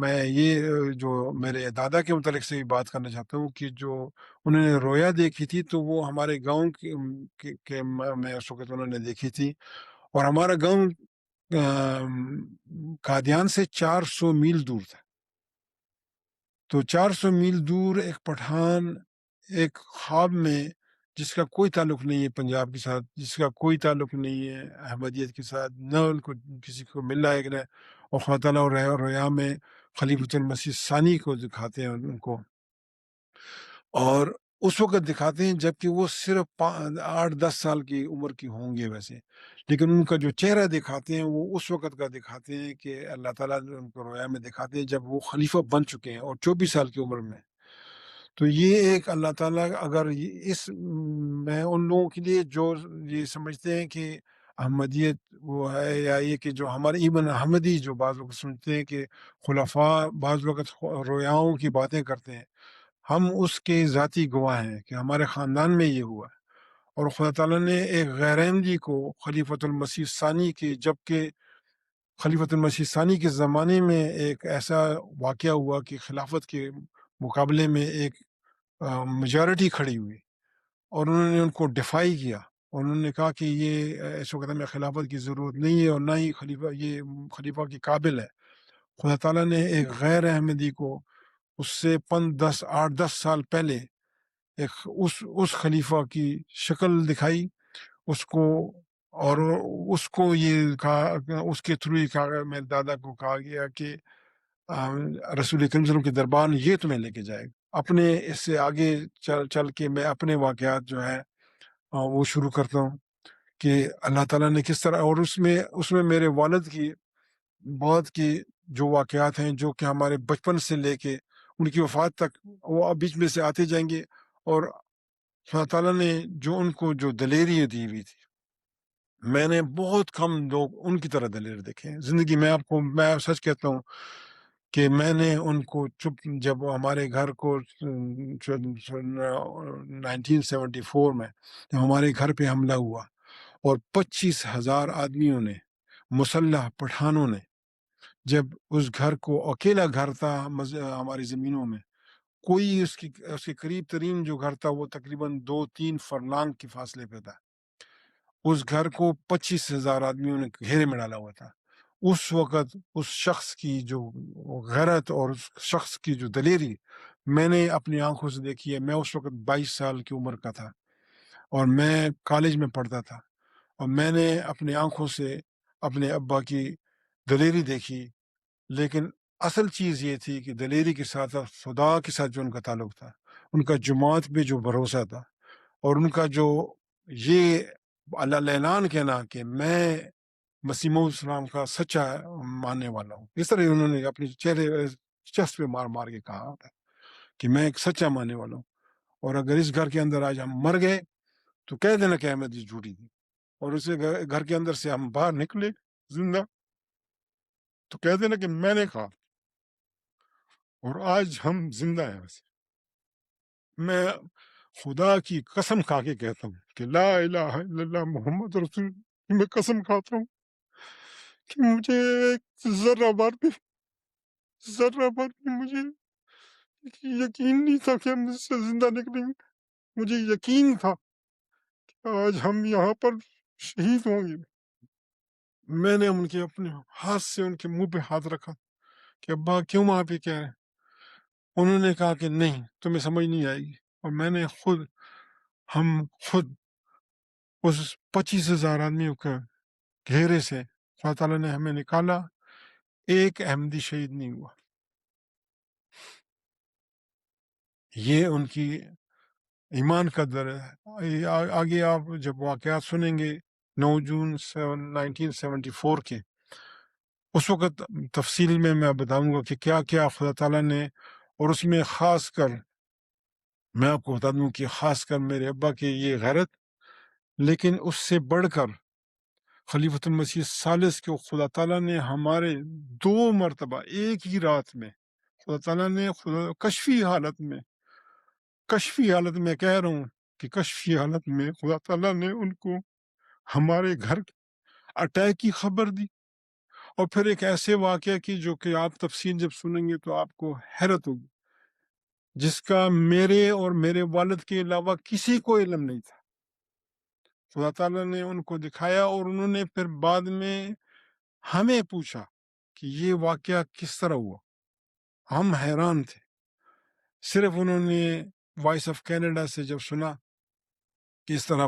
میں یہ جو میرے دادا کے متعلق سے بھی بات کرنا چاہتا ہوں کہ جو انہوں نے رویا دیکھی تھی تو وہ ہمارے گاؤں کے میں اس وقت انہوں نے دیکھی تھی. اور ہمارا گاؤں قادیان سے 400 میل دور تھا. تو 400 میل دور ایک پٹھان ایک خواب میں، جس کا کوئی تعلق نہیں ہے پنجاب کے ساتھ، جس کا کوئی تعلق نہیں ہے احمدیت کے ساتھ، نہ ان کو کسی کو مل رہا ہے کہ نہ، اور خدا تعالیٰ رویا میں خلیفۃ المسیح ثانی کو دکھاتے ہیں ان کو، اور اس وقت دکھاتے ہیں جب کہ وہ صرف 8-10 سال کی عمر کی ہوں گے ویسے، لیکن ان کا جو چہرہ دکھاتے ہیں وہ اس وقت کا دکھاتے ہیں کہ اللہ تعالیٰ نے ان کو رویا میں دکھاتے ہیں جب وہ خلیفہ بن چکے ہیں اور 24 سال کی عمر میں. تو یہ ایک اللہ تعالیٰ اگر میں ان لوگوں کے لیے جو یہ سمجھتے ہیں کہ احمدیت وہ ہے، یا یہ کہ جو ہمارے ایبن احمدی جو بعض لوگ سمجھتے ہیں کہ خلفاء بعض وقت رویاؤں کی باتیں کرتے ہیں، ہم اس کے ذاتی گواہ ہیں کہ ہمارے خاندان میں یہ ہوا ہے. اور خدا تعالیٰ نے ایک غیر احمدی کو خلیفۃ المسیح ثانی کے، جبکہ خلیفۃ المسیح ثانی کے زمانے میں ایک ایسا واقعہ ہوا کہ خلافت کے مقابلے میں ایک میجارٹی کھڑی ہوئی اور انہوں نے ان کو ڈیفائی کیا، اور انہوں نے کہا کہ یہ اس وقت ہمیں خلافت کی ضرورت نہیں ہے اور نہ ہی یہ خلیفہ کے قابل ہے. خدا تعالیٰ نے ایک غیر احمدی کو اس سے 8-10 سال پہلے اس خلیفہ کی شکل دکھائی اس کو، اور اس کو یہ کہا، اس کے تھرو کہا، میرے دادا کو کہا گیا کہ رسول کریم صلی اللہ علیہ وسلم کے دربار میں یہ تمہیں لے کے جائے گا. اپنے اس سے آگے چل کے میں اپنے واقعات جو ہے وہ شروع کرتا ہوں کہ اللہ تعالیٰ نے کس طرح، اور اس میں میرے والد کی بہت کی جو واقعات ہیں جو کہ ہمارے بچپن سے لے کے ان کی وفات تک وہ بیچ میں سے آتے جائیں گے. اور اللہ تعالیٰ نے جو ان کو جو دلیری دی ہوئی تھی، میں نے بہت کم لوگ ان کی طرح دلیر دیکھے ہیں زندگی میں. میں سچ کہتا ہوں کہ میں نے ان کو جب ہمارے گھر کو 1974 میں جب ہمارے گھر پہ حملہ ہوا اور 25,000 آدمیوں نے، مسلح پٹھانوں نے، جب اس گھر کو، اکیلا گھر تھا ہماری زمینوں میں، کوئی اس کے قریب ترین جو گھر تھا وہ تقریباً 2-3 فرلانگ کے فاصلے پہ تھا، اس گھر کو 25,000 آدمیوں نے گھیرے میں ڈالا ہوا تھا. اس وقت اس شخص کی جو غیرت اور اس شخص کی جو دلیری میں نے اپنی آنکھوں سے دیکھی ہے. میں اس وقت 22 سال کی عمر کا تھا اور میں کالج میں پڑھتا تھا، اور میں نے اپنی آنکھوں سے اپنے ابا کی دلیری دیکھی. لیکن اصل چیز یہ تھی کہ دلیری کے ساتھ ساتھ خدا کے ساتھ جو ان کا تعلق تھا، ان کا جماعت پہ جو بھروسہ تھا، اور ان کا جو یہ اللہ اعلان کہنا کہ میں مسیح موعود السلام کا سچا ماننے والا ہوں. اس طرح انہوں نے اپنے چہرے چست پہ مار مار کے کہا تھا کہ میں ایک سچا ماننے والا ہوں. اور اگر اس گھر کے اندر آج ہم مر گئے تو کہہ دینا کہ احمد جی جھوٹی تھی، اور اسے گھر کے اندر سے ہم باہر نکلے زندہ تو کہہ دینا کہ میں نے کہا. اور آج ہم زندہ ہیں. ویسے میں خدا کی قسم کھا کے کہتا ہوں کہ لا الہ الا اللہ محمد رسول اللہ، میں قسم کھاتا ہوں کہ مجھے ایک ذرہ بھر بھی مجھے یقین نہیں تھا کہ ہم اس سے زندہ نکلیں گے. مجھے یقین تھا کہ آج ہم یہاں پر شہید ہوں گے. میں نے ان کے اپنے ہاتھ سے ان کے منہ پہ ہاتھ رکھا کہ ابا کیوں وہاں پہ کہہ رہے ہیں؟ انہوں نے کہا کہ نہیں، تمہیں سمجھ نہیں آئے گی. اور میں نے ہم خود اس 25,000 آدمیوں کے گھیرے سے اللہ تعالیٰ نے ہمیں نکالا، ایک احمدی شہید نہیں ہوا. یہ ان کی ایمان کا در ہے. آگے آپ جب واقعات سنیں گے 9 جون 1974 کے، اس وقت تفصیل میں بتاؤں گا کہ کیا کیا خدا تعالیٰ نے، اور اس میں خاص کر میں آپ کو بتا دوں کہ خاص کر میرے ابا کی یہ غیرت، لیکن اس سے بڑھ کر خلیفۃ المسیح الثالث کو خدا تعالیٰ نے ہمارے 2 مرتبہ ایک ہی رات میں خدا تعالیٰ نے کشفی حالت میں کہہ رہا ہوں کہ کشفی حالت میں خدا تعالیٰ نے ان کو ہمارے گھر اٹیک کی خبر دی. اور پھر ایک ایسے واقعہ کی جو کہ آپ تفصیل جب سنیں گے تو آپ کو حیرت ہوگی، جس کا میرے اور میرے والد کے علاوہ کسی کو علم نہیں تھا. خدا تعالیٰ نے ان کو دکھایا، اور انہوں نے پھر بعد میں ہمیں پوچھا کہ یہ واقعہ کس طرح ہوا. ہم حیران تھے. صرف انہوں نے وائس آف کینیڈا سے جب سنا کہ اس طرح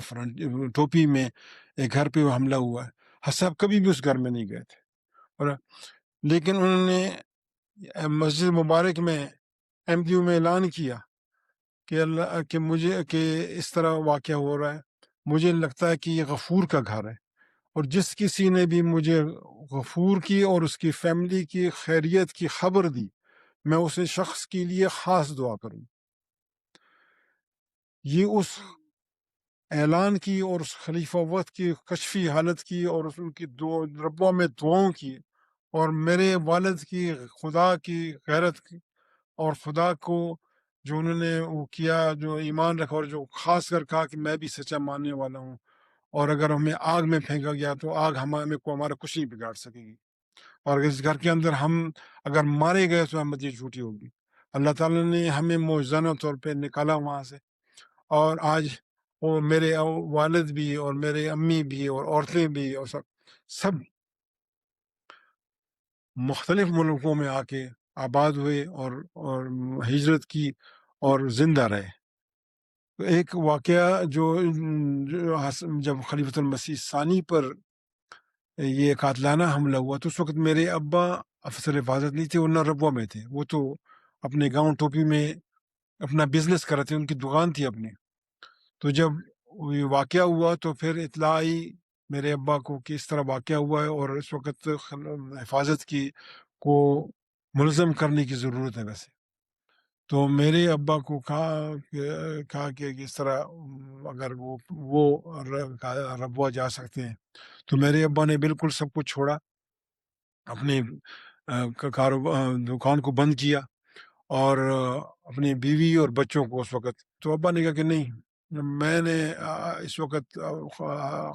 ٹوپی میں ایک گھر پہ حملہ ہوا ہے، صاحب کبھی بھی اس گھر میں نہیں گئے تھے، اور لیکن انہوں نے مسجد مبارک میں MDU میں اعلان کیا کہ اللہ کہ مجھے کہ اس طرح واقعہ ہو رہا ہے، مجھے لگتا ہے کہ یہ غفور کا گھر ہے، اور جس کسی نے بھی مجھے غفور کی اور اس کی فیملی کی خیریت کی خبر دی، میں اس شخص کے لیے خاص دعا کروں. یہ اس اعلان کی اور اس خلیفہ وقت کی کشفی حالت کی اور ان کی ربوں میں دعاؤں کی، اور میرے والد کی خدا کی غیرت کی، اور خدا کو جو انہوں نے وہ کیا، جو ایمان رکھا، اور جو خاص کر کہا کہ میں بھی سچا ماننے والا ہوں، اور اگر ہمیں آگ میں پھینکا گیا تو آگ ہمارا کچھ نہیں بگاڑ سکے گی، اور اس گھر کے اندر ہم اگر مارے گئے تو ہم جھوٹی ہوگی. اللہ تعالیٰ نے ہمیں معجزانہ طور پہ نکالا وہاں سے، اور آج وہ میرے والد بھی اور میرے امی بھی اور عورتیں بھی اور سب مختلف ملکوں میں آ کے آباد ہوئے اور ہجرت کی اور زندہ رہے. ایک واقعہ جب خلیفۃ المسیح ثانی پر یہ قاتلانہ حملہ ہوا تو اس وقت میرے ابا افسر حفاظت نہیں تھے، وہ نہ ربوہ میں تھے، وہ تو اپنے گاؤں ٹوپی میں اپنا بزنس کر رہے تھے، ان کی دکان تھی اپنی. تو جب یہ واقعہ ہوا تو پھر اطلاع آئی میرے ابا کو کہ اس طرح واقعہ ہوا ہے، اور اس وقت حفاظت کو ملزم کرنے کی ضرورت ہے. ویسے تو میرے ابا کو کہا کہ اس طرح اگر وہ ربوہ جا سکتے ہیں، تو میرے ابا نے بالکل سب کچھ چھوڑا، اپنے دکان کو بند کیا، اور اپنی بیوی اور بچوں کو اس وقت. تو ابا نے کہا کہ نہیں، میں نے اس وقت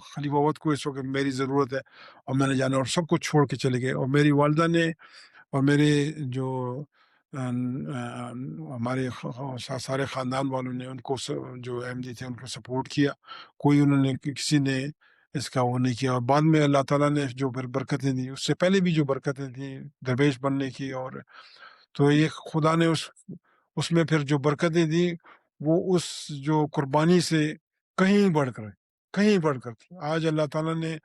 خلیفہ وقت کو اس وقت میری ضرورت ہے اور میں نے جانا، اور سب کچھ چھوڑ کے چلے گئے. اور میری والدہ نے اور میرے جو ہمارے سارے خاندان والوں نے ان کو جو احمدی تھے ان کو سپورٹ کیا. انہوں نے کسی نے اس کا وہ نہیں کیا. اور بعد میں اللہ تعالیٰ نے جو پھر برکتیں دی، اس سے پہلے بھی جو برکتیں تھیں درویش بننے کی، اور تو یہ خدا نے اس میں پھر جو برکتیں دی وہ اس جو قربانی سے کہیں بڑھ کر تھی۔ آج اللہ تعالیٰ نے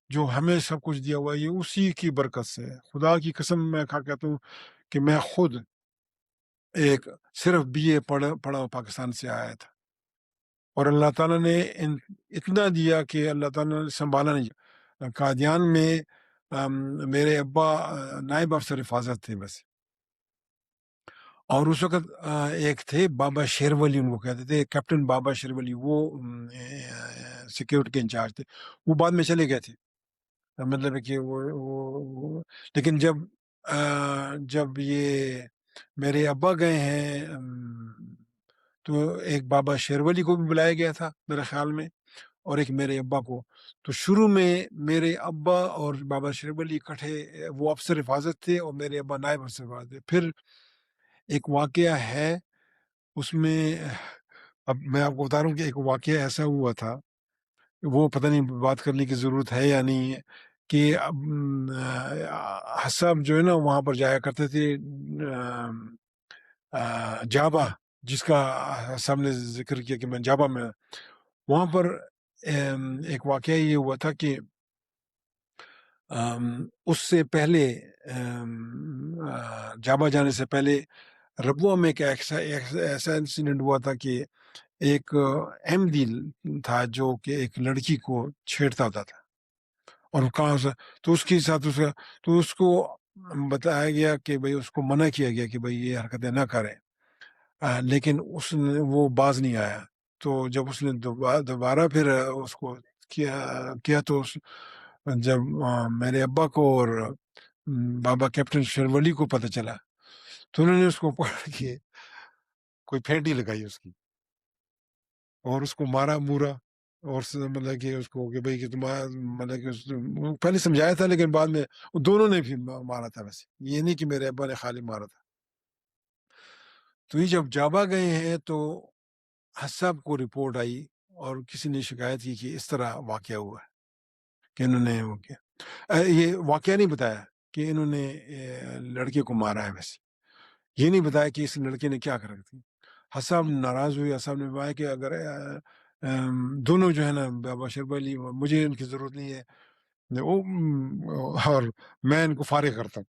جو ہمیں سب کچھ دیا ہوا ہے یہ اسی کی برکت سے ہے۔ خدا کی قسم میں کہتا ہوں کہ میں خود ایک صرف BA پڑھا ہوا پاکستان سے آیا تھا، اور اللہ تعالیٰ نے اتنا دیا کہ اللہ تعالیٰ نے سنبھالا نہیں۔ قادیان میں میرے ابا نائب افسر حفاظت تھے بس، اور اس وقت ایک تھے بابا شیر ولی، ان کو کہتے تھے کیپٹن بابا شیر ولی، وہ سیکیورٹی کے انچارج تھے۔ وہ بعد میں چلے گئے تھے، مطلب ہے کہ لیکن جب یہ میرے ابا گئے ہیں تو ایک بابا شیر ولی کو بھی بلایا گیا تھا میرے خیال میں، اور ایک میرے ابا کو۔ تو شروع میں میرے ابا اور بابا شیر ولی اکٹھے، وہ افسر حفاظت تھے اور میرے ابا نائب افسر حفاظت تھے۔ پھر ایک واقعہ ہے اس میں، اب میں آپ کو بتا رہا ہوں کہ ایک واقعہ ایسا ہوا تھا، وہ پتہ نہیں بات کرنے کی ضرورت ہے یا نہیں ہے، کہ حساب جو ہے نا وہاں پر جایا کرتے تھے جابا، جس کا حساب نے ذکر کیا کہ میں جابا میں، وہاں پر ایک واقعہ یہ ہوا تھا کہ اس سے پہلے جابا جانے سے پہلے ربوہ میں ایک ایسا انسیڈنٹ ہوا تھا کہ ایک احمدی تھا جو کہ ایک لڑکی کو چھیڑتا ہوتا تھا، اور کہاں سے، تو اس کے ساتھ تو اس کو بتایا گیا کہ بھئی اس کو منع کیا گیا کہ بھئی یہ حرکتیں نہ کریں، لیکن وہ باز نہیں آیا۔ تو جب اس نے دوبارہ پھر اس کو کیا تو جب میرے ابا کو اور بابا کیپٹن شیرولی کو پتہ چلا تو انہوں نے اس کو پکڑ کے کوئی پھینٹی لگائی اس کی، اور اس کو مارا مورا، اور مطلب کہ اس کو کہ بھئی کہ تمہارا مطلب کہ پہلے سمجھایا تھا لیکن بعد میں دونوں نے بھی مارا تھا، ویسے یہ نہیں کہ میرے ابا نے خالی مارا تھا۔ تو یہ جب جابا گئے ہیں تو حساب کو رپورٹ آئی اور کسی نے شکایت کی کہ اس طرح واقعہ ہوا ہے کہ انہوں نے وہ کیا، یہ واقعہ نہیں بتایا کہ انہوں نے لڑکے کو مارا ہے، ویسے یہ نہیں بتایا کہ اس لڑکے نے کیا کر تھی۔ حساب ناراض ہوئے، حساب نے بتایا کہ اگر دونوں جو ہے نا بابا شرف علی، مجھے ان کی ضرورت نہیں ہے اور میں ان کو فارغ کرتا ہوں،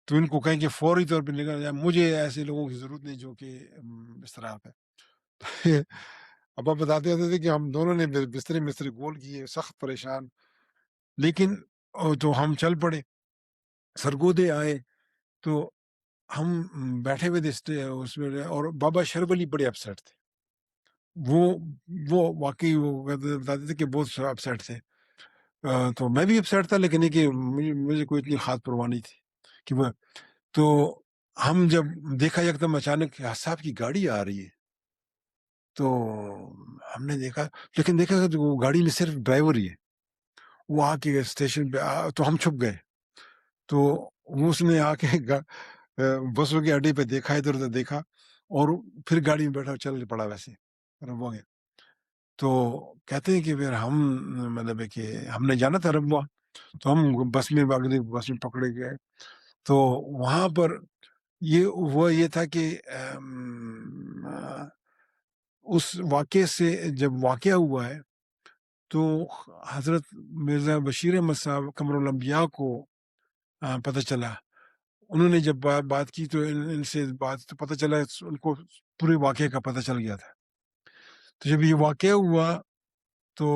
تو ان کو کہیں کہ فوری طور پہ نکل جائے، مجھے ایسے لوگوں کی ضرورت نہیں جو کہ اس طرح ہے۔ ابا بتاتے ہوتے تھے کہ ہم دونوں نے بستری گول کیے، سخت پریشان، لیکن تو ہم چل پڑے، سرگودے آئے تو ہم بیٹھے ہوئے تھے اس میں، اور بابا شرف علی بڑے اپسیٹ تھے، وہ واقعی وہ بتاتے تھے کہ بہت اپسیٹ تھے، تو میں بھی اپسیٹ تھا، لیکن یہ کہ مجھے کوئی اتنی خاص پرواہ نہیں تھی کہ وہ، تو ہم جب دیکھا یکدم اچانک حساب کی گاڑی آ رہی ہے، تو ہم نے دیکھا، لیکن دیکھا کہ وہ گاڑی میں صرف ڈرائیور ہی ہے، وہ آ کے اسٹیشن پہ تو ہم چھپ گئے، تو وہ اس نے آ کے بسوں کے اڈے پہ دیکھا، ادھر ادھر دیکھا، اور پھر گاڑی میں بیٹھا چل پڑا، ویسے ربوہ گیا۔ تو کہتے ہیں کہ پھر ہم مطلب ہے کہ ہم نے جانا تھا ربوہ، تو ہم بس میں بس میں پکڑے گئے، تو وہاں پر یہ تھا کہ اس واقعے سے جب واقعہ ہوا ہے تو حضرت مرزا بشیر احمد صاحب قمر الانبیاء کو پتہ چلا، انہوں نے جب بات کی تو ان سے بات تو پتہ چلا، ان کو پورے واقعے کا پتہ چل گیا تھا۔ تو جب یہ واقعہ ہوا تو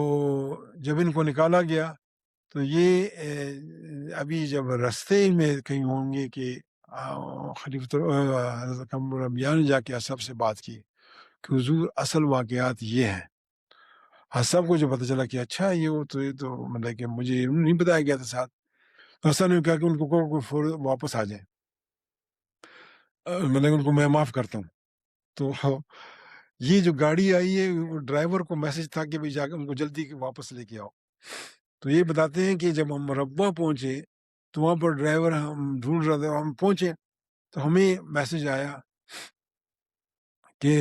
جب ان کو نکالا گیا تو یہ ابھی جب رستے میں کہیں ہوں گے کہ خلیفۃ حضرت قمر الانبیاء نے جا کے سب سے بات کی کہ حضور اصل واقعات یہ ہیں، حسب کو جو پتہ چلا کہ اچھا یہ تو مطلب کہ مجھے نہیں بتایا گیا تھا ساتھ، تو حسن نے کہا کہ ان کو واپس آ جائیں، مطلب ان کو میں معاف کرتا ہوں۔ تو یہ جو گاڑی آئی ہے، ڈرائیور کو میسج تھا کہ جا کے ان کو جلدی واپس لے کے آؤ۔ تو یہ بتاتے ہیں کہ جب ہم ربوہ پہنچے تو وہاں پر ڈرائیور ہم ڈھونڈ رہے تھے، ہم پہنچے تو ہمیں میسج آیا کہ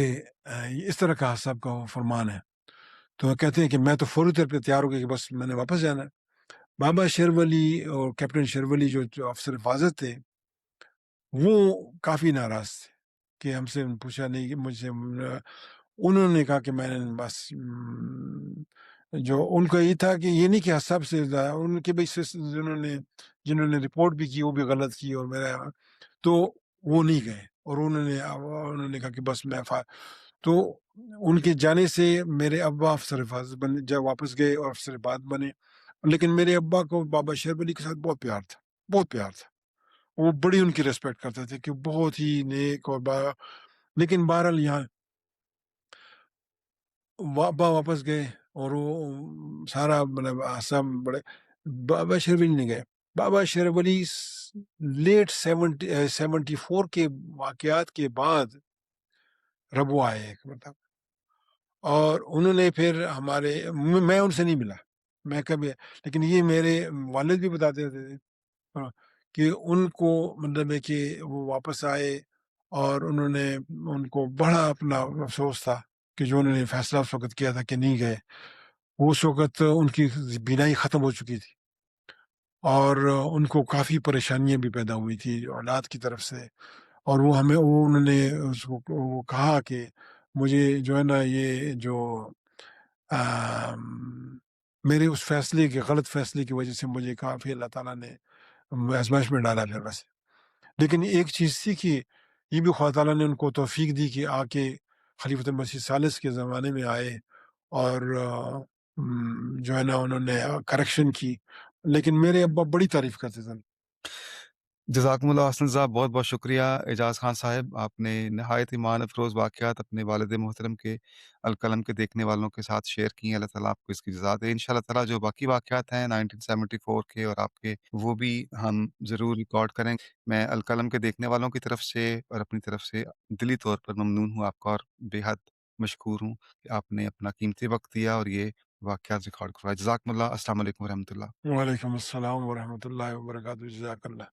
اس طرح کا حساب کا فرمان ہے، تو کہتے ہیں کہ میں تو فوری طور پہ تیار ہو گیا کہ بس میں نے واپس جانا ہے۔ بابا شرف علی اور کیپٹن شرف علی جو افسر حفاظت تھے وہ کافی ناراض تھے، کہ ہم سے پوچھا نہیں کہ مجھ سے انہوں نے کہا کہ میں نے بس جو ان کا یہ تھا کہ یہ نہیں کہ سب سے زیادہ ان کے بھی جنہوں نے رپورٹ بھی کی وہ بھی غلط کی اور میرا تو وہ نہیں گئے اور انہوں نے کہا کہ بس میں تو ان کے جانے سے میرے ابا افسر حفاظت بنے جب واپس گئے اور افسر بات بنے، لیکن میرے ابا کو بابا شیر ولی کے ساتھ بہت پیار تھا، بہت پیار تھا، وہ بڑی ان کی ریسپیکٹ کرتے تھے کہ بہت ہی نیک اور لیکن بہرحال یہاں ابا واپس گئے اور وہ سارا مطلب سب بڑے بابا شیر ولی نہیں گئے، بابا شیر ولی لیٹ 74 کے واقعات کے بعد ربو آئے ایک مطلب، اور انہوں نے پھر میں ان سے نہیں ملا، میں کبھی، لیکن یہ میرے والد بھی بتاتے تھے کہ ان کو مطلب ہے کہ وہ واپس آئے اور انہوں نے ان کو بڑا اپنا افسوس تھا کہ جو انہوں نے فیصلہ اس وقت کیا تھا کہ نہیں گئے، اس وقت ان کی بینائی ختم ہو چکی تھی اور ان کو کافی پریشانیاں بھی پیدا ہوئی تھی اولاد کی طرف سے، اور انہوں نے اس کو وہ کہا کہ مجھے جو ہے نا یہ جو میرے اس فیصلے کے غلط فیصلے کی وجہ سے مجھے کافی اللہ تعالیٰ نے آزمائش میں ڈالا پھر ویسے، لیکن ایک چیز تھی کہ یہ بھی خدا تعالیٰ نے ان کو توفیق دی کہ آ کے خلیفۃ المسیح ثالث کے زمانے میں آئے اور جو ہے نا انہوں نے کریکشن کی، لیکن میرے ابا بڑی تعریف کرتے تھے۔ جزاکم اللہ حسن صاحب، بہت بہت شکریہ اعجاز خان صاحب، آپ نے نہایت ایمان افروز واقعات اپنے والد محترم کے القلم کے دیکھنے والوں کے ساتھ شیئر کی ہیں۔ اللہ تعالیٰ آپ کو اس کی جزا دے ان شاء اللہ تعالیٰ۔ جو باقی واقعات ہیں 1974 کے اور آپ کے، وہ بھی ہم ضرور ریکارڈ کریں۔ میں القلم کے دیکھنے والوں کی طرف سے اور اپنی طرف سے دلی طور پر ممنون ہوں آپ کا، اور بے حد مشکور ہوں کہ آپ نے اپنا قیمتی وقت دیا اور یہ واقعات ریکارڈ کروائے۔ جزاکم اللہ، السلام علیکم ورحمۃ اللہ۔ وعلیکم السلام ورحمۃ اللہ وبرکاتہ، جزاک اللہ۔